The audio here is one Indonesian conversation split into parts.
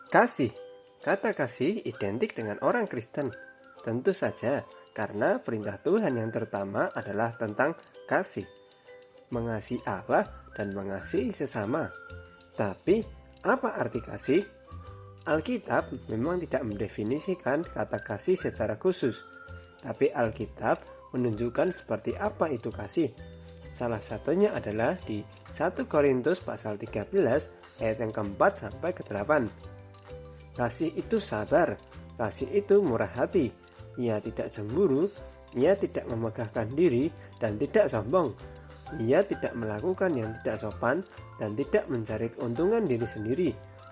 Kasih. Kata kasih identik dengan orang Kristen. Tentu saja, karena perintah Tuhan yang terutama adalah tentang kasih. Mengasihi Allah dan mengasihi sesama. Tapi, apa arti kasih? Alkitab memang tidak mendefinisikan kata kasih secara khusus. Tapi Alkitab menunjukkan seperti apa itu kasih. Salah satunya adalah di 1 Korintus pasal 13 ayat yang keempat sampai ke-8. Kasih itu sabar, kasih itu murah hati, ia tidak cemburu, ia tidak memegahkan diri dan tidak sombong, ia tidak melakukan yang tidak sopan dan tidak mencari keuntungan diri sendiri,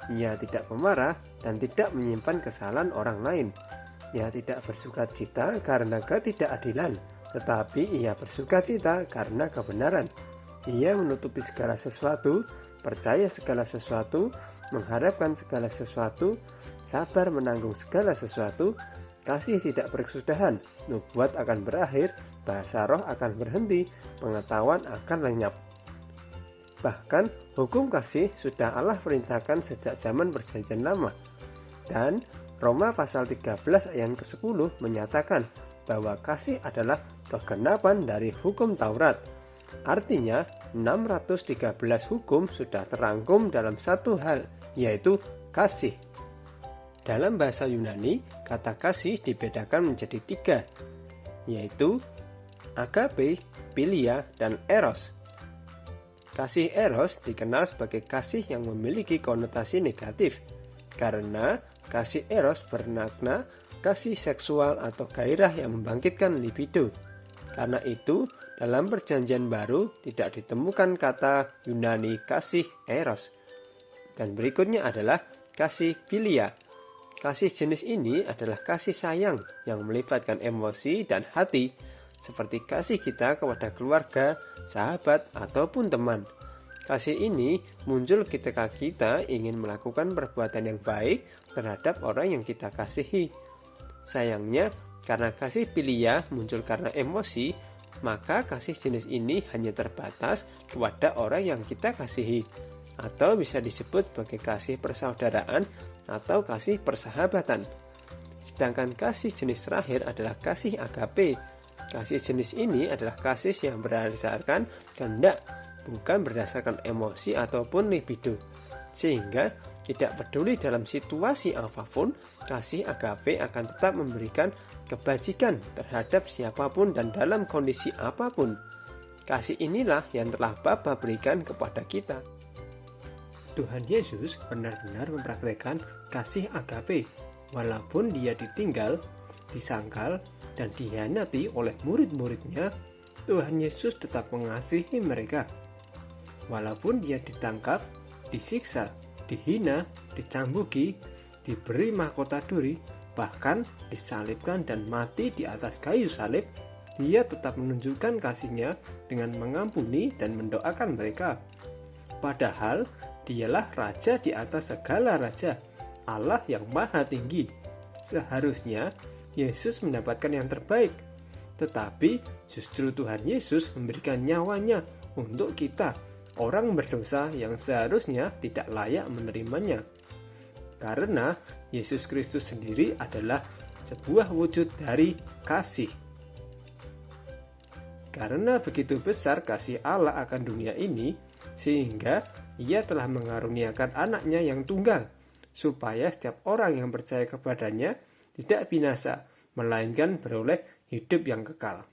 ia tidak pemarah dan tidak menyimpan kesalahan orang lain, ia tidak bersukacita karena ketidakadilan, tetapi ia bersukacita karena kebenaran, ia menutupi segala sesuatu, percaya segala sesuatu, mengharapkan segala sesuatu, sabar menanggung segala sesuatu, kasih tidak berkesudahan, nubuat akan berakhir, bahasa roh akan berhenti, pengetahuan akan lenyap. Bahkan hukum kasih sudah Allah perintahkan sejak zaman perjanjian lama. Dan Roma pasal 13 ayat ke-10 menyatakan bahwa kasih adalah kegenapan dari hukum Taurat. Artinya 613 hukum sudah terangkum dalam satu hal, yaitu kasih. Dalam bahasa Yunani, kata kasih dibedakan menjadi 3, yaitu agape, philia, dan eros. Kasih eros dikenal sebagai kasih yang memiliki konotasi negatif, karena kasih eros bermakna kasih seksual atau gairah yang membangkitkan libido. Karena itu, dalam perjanjian baru tidak ditemukan kata Yunani kasih eros. Dan berikutnya adalah kasih philia. Kasih jenis ini adalah kasih sayang yang melibatkan emosi dan hati, seperti kasih kita kepada keluarga, sahabat, ataupun teman. Kasih ini muncul ketika kita ingin melakukan perbuatan yang baik terhadap orang yang kita kasihi. Sayangnya, karena kasih philia muncul karena emosi, maka kasih jenis ini hanya terbatas kepada orang yang kita kasihi, atau bisa disebut sebagai kasih persaudaraan atau kasih persahabatan. Sedangkan kasih jenis terakhir adalah kasih agape. Kasih jenis ini adalah kasih yang berdasarkan kehendak, bukan berdasarkan emosi ataupun libido. Sehingga tidak peduli dalam situasi apapun, kasih agape akan tetap memberikan kebajikan terhadap siapapun dan dalam kondisi apapun. Kasih inilah yang telah Bapa berikan kepada kita. Tuhan Yesus benar-benar mempraktikkan kasih agape, walaupun dia ditinggal, disangkal, dan dikhianati oleh murid-muridnya. Tuhan Yesus tetap mengasihi mereka. Walaupun dia ditangkap, disiksa, dihina, dicambuki, diberi mahkota duri, bahkan disalibkan dan mati di atas kayu salib, dia tetap menunjukkan kasihnya dengan mengampuni dan mendoakan mereka. Padahal dialah Raja di atas segala raja, Allah yang maha tinggi. Seharusnya Yesus mendapatkan yang terbaik, tetapi justru Tuhan Yesus memberikan nyawanya untuk kita, orang berdosa yang seharusnya tidak layak menerimanya. Karena Yesus Kristus sendiri adalah sebuah wujud dari kasih. Karena begitu besar kasih Allah akan dunia ini, sehingga Ia telah mengaruniakan anaknya yang tunggal, supaya setiap orang yang percaya kepadanya tidak binasa, melainkan beroleh hidup yang kekal.